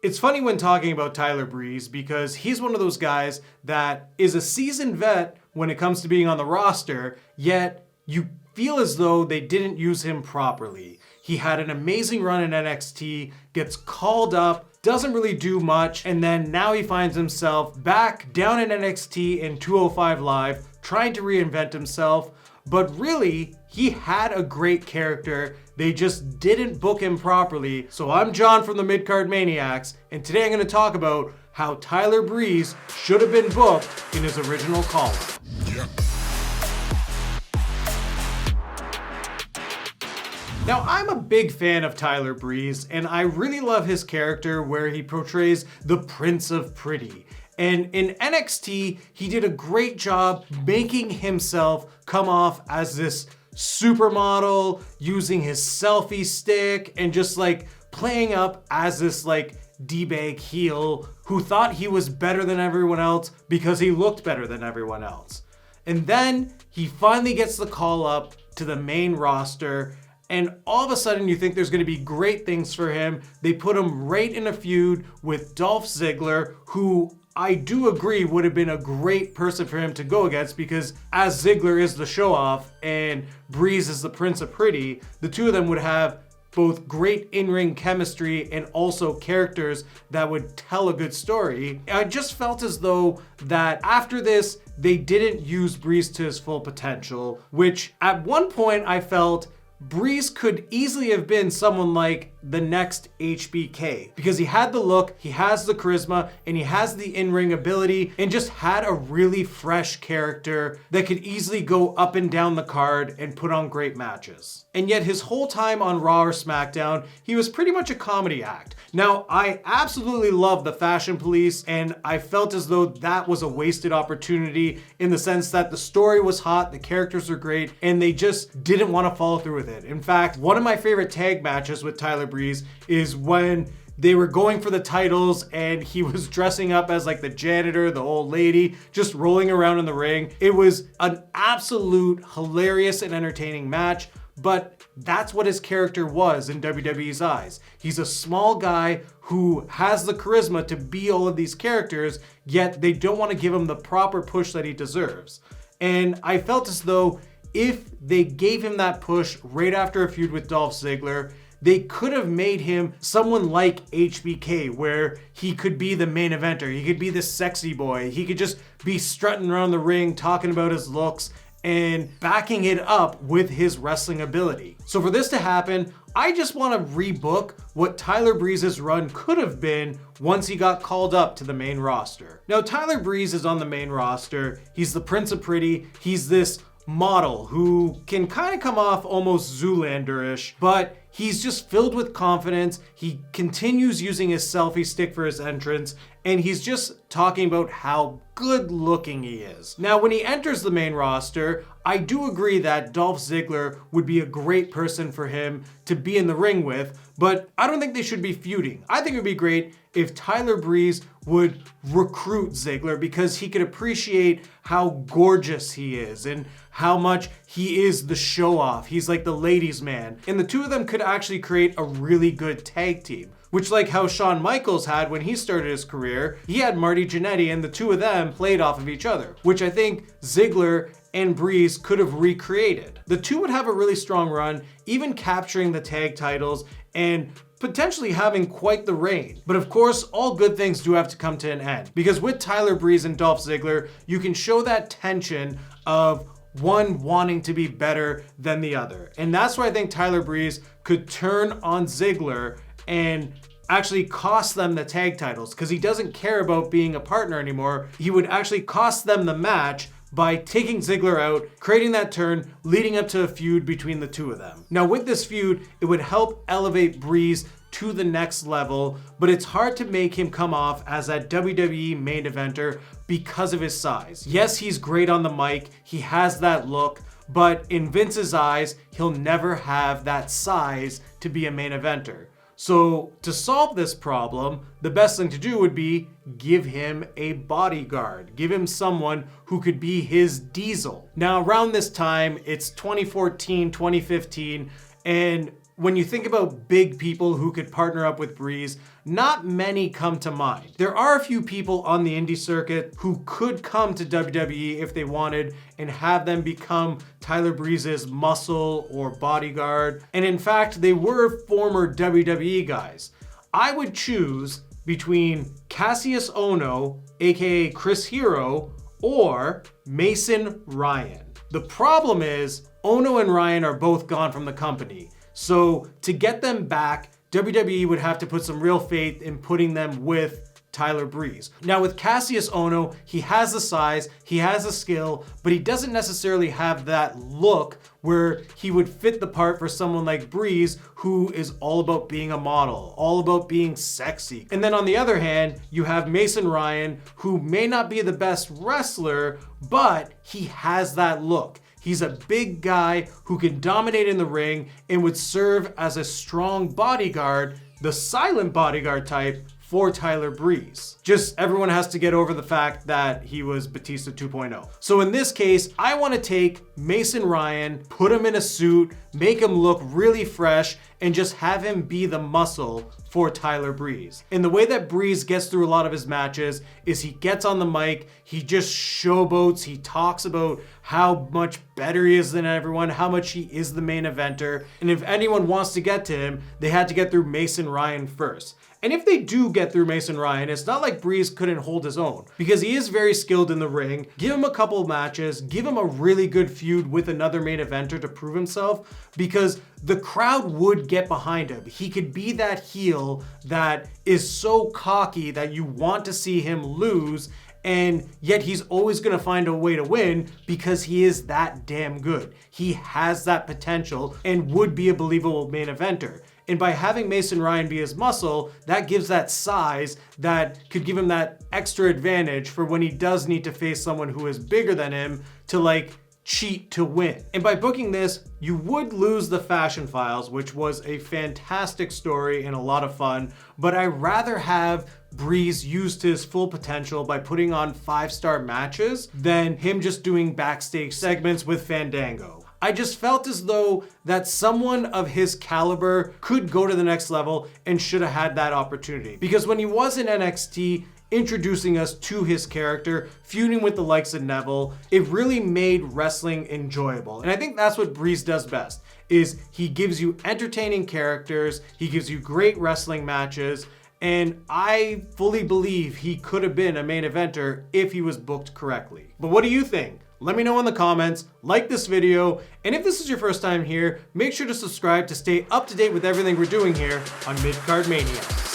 It's funny when talking about Tyler Breeze because he's one of those guys that is a seasoned vet when it comes to being on the roster, yet you feel as though they didn't use him properly. He had an amazing run in NXT, gets called up, doesn't really do much, and then now he finds himself back down in NXT in 205 Live, trying to reinvent himself. But really, he had a great character. They just didn't book him properly. So I'm John from the Midcard Maniacs, and today I'm going to talk about how Tyler Breeze should have been booked in his original call-up. Now, I'm a big fan of Tyler Breeze, and I really love his character where he portrays the Prince of Pretty. And in NXT, he did a great job making himself come off as this supermodel, using his selfie stick, and just like playing up as this like D-bag heel who thought he was better than everyone else because he looked better than everyone else. And then he finally gets the call up to the main roster, and all of a sudden you think there's going to be great things for him. They put him right in a feud with Dolph Ziggler, who I do agree would have been a great person for him to go against, because as Ziggler is the show-off and Breeze is the Prince of Pretty, the two of them would have both great in-ring chemistry and also characters that would tell a good story. I just felt as though that after this, they didn't use Breeze to his full potential, which at one point I felt Breeze could easily have been someone like the next HBK, because he had the look, he has the charisma, and he has the in-ring ability, and just had a really fresh character that could easily go up and down the card and put on great matches. And yet his whole time on Raw or SmackDown, he was pretty much a comedy act. Now, I absolutely love the Fashion Police, and I felt as though that was a wasted opportunity in the sense that the story was hot, the characters were great, and they just didn't want to follow through with it. In fact, one of my favorite tag matches with Tyler Breeze is when they were going for the titles and he was dressing up as like the janitor, the old lady, just rolling around in the ring. It was an absolute hilarious and entertaining match, but that's what his character was in WWE's eyes. He's a small guy who has the charisma to be all of these characters, yet they don't want to give him the proper push that he deserves. And I felt as though if they gave him that push right after a feud with Dolph Ziggler, they could have made him someone like HBK, where he could be the main eventer. He could be the sexy boy. He could just be strutting around the ring, talking about his looks and backing it up with his wrestling ability. So for this to happen, I just want to rebook what Tyler Breeze's run could have been once he got called up to the main roster. Now, Tyler Breeze is on the main roster. He's the Prince of Pretty. He's this model who can kind of come off almost Zoolander-ish, but he's just filled with confidence. He continues using his selfie stick for his entrance, and he's just talking about how good looking he is. Now, when he enters the main roster, I do agree that Dolph Ziggler would be a great person for him to be in the ring with, but I don't think they should be feuding. I think it would be great if Tyler Breeze would recruit Ziggler, because he could appreciate how gorgeous he is and how much he is the show-off. He's like the ladies' man. And the two of them could actually create a really good tag team, which, like how Shawn Michaels had when he started his career, he had Marty Jannetty, and the two of them played off of each other, which I think Ziggler and Breeze could have recreated. The two would have a really strong run, even capturing the tag titles and potentially having quite the reign. But of course, all good things do have to come to an end, because with Tyler Breeze and Dolph Ziggler, you can show that tension of one wanting to be better than the other. And that's why I think Tyler Breeze could turn on Ziggler and actually cost them the tag titles, because he doesn't care about being a partner anymore. He would actually cost them the match by taking Ziggler out, creating that turn, leading up to a feud between the two of them. Now, with this feud, it would help elevate Breeze to the next level, but it's hard to make him come off as that WWE main eventer because of his size. Yes, he's great on the mic, he has that look, but in Vince's eyes, he'll never have that size to be a main eventer. So to solve this problem, the best thing to do would be give him a bodyguard. Give him someone who could be his Diesel. Now, around this time, it's 2014, 2015, and when you think about big people who could partner up with Breeze, not many come to mind. There are a few people on the indie circuit who could come to WWE if they wanted and have them become Tyler Breeze's muscle or bodyguard. And in fact, they were former WWE guys. I would choose between Cassius Ohno, aka Chris Hero, or Mason Ryan. The problem is, Ohno and Ryan are both gone from the company. So to get them back, WWE would have to put some real faith in putting them with Tyler Breeze. Now with Cassius Ohno, he has the size, he has the skill, but he doesn't necessarily have that look where he would fit the part for someone like Breeze, who is all about being a model, all about being sexy. And then on the other hand, you have Mason Ryan, who may not be the best wrestler, but he has that look. He's a big guy who can dominate in the ring and would serve as a strong bodyguard, the silent bodyguard type, for Tyler Breeze. Just everyone has to get over the fact that he was Batista 2.0. So in this case, I want to take Mason Ryan, put him in a suit, make him look really fresh, and just have him be the muscle for Tyler Breeze. And the way that Breeze gets through a lot of his matches is he gets on the mic, he just showboats, he talks about how much better he is than everyone, how much he is the main eventer. And if anyone wants to get to him, they had to get through Mason Ryan first. And if they do get through Mason Ryan, it's not like Breeze couldn't hold his own, because he is very skilled in the ring. Give him a couple matches, give him a really good feud with another main eventer to prove himself, because the crowd would get behind him. He could be that heel that is so cocky that you want to see him lose, and yet he's always gonna find a way to win because he is that damn good. He has that potential and would be a believable main eventer. And by having Mason Ryan be his muscle, that gives that size that could give him that extra advantage for when he does need to face someone who is bigger than him to like cheat to win. And by booking this, you would lose the Fashion Files, which was a fantastic story and a lot of fun, but I rather have Breeze used his full potential by putting on 5-star matches than him just doing backstage segments with Fandango. I just felt as though that someone of his caliber could go to the next level and should have had that opportunity. Because when he was in NXT, introducing us to his character, feuding with the likes of Neville, it really made wrestling enjoyable. And I think that's what Breeze does best, is he gives you entertaining characters, he gives you great wrestling matches, and I fully believe he could have been a main eventer if he was booked correctly. But what do you think? Let me know in the comments, like this video, and if this is your first time here, make sure to subscribe to stay up to date with everything we're doing here on Midcard Maniacs.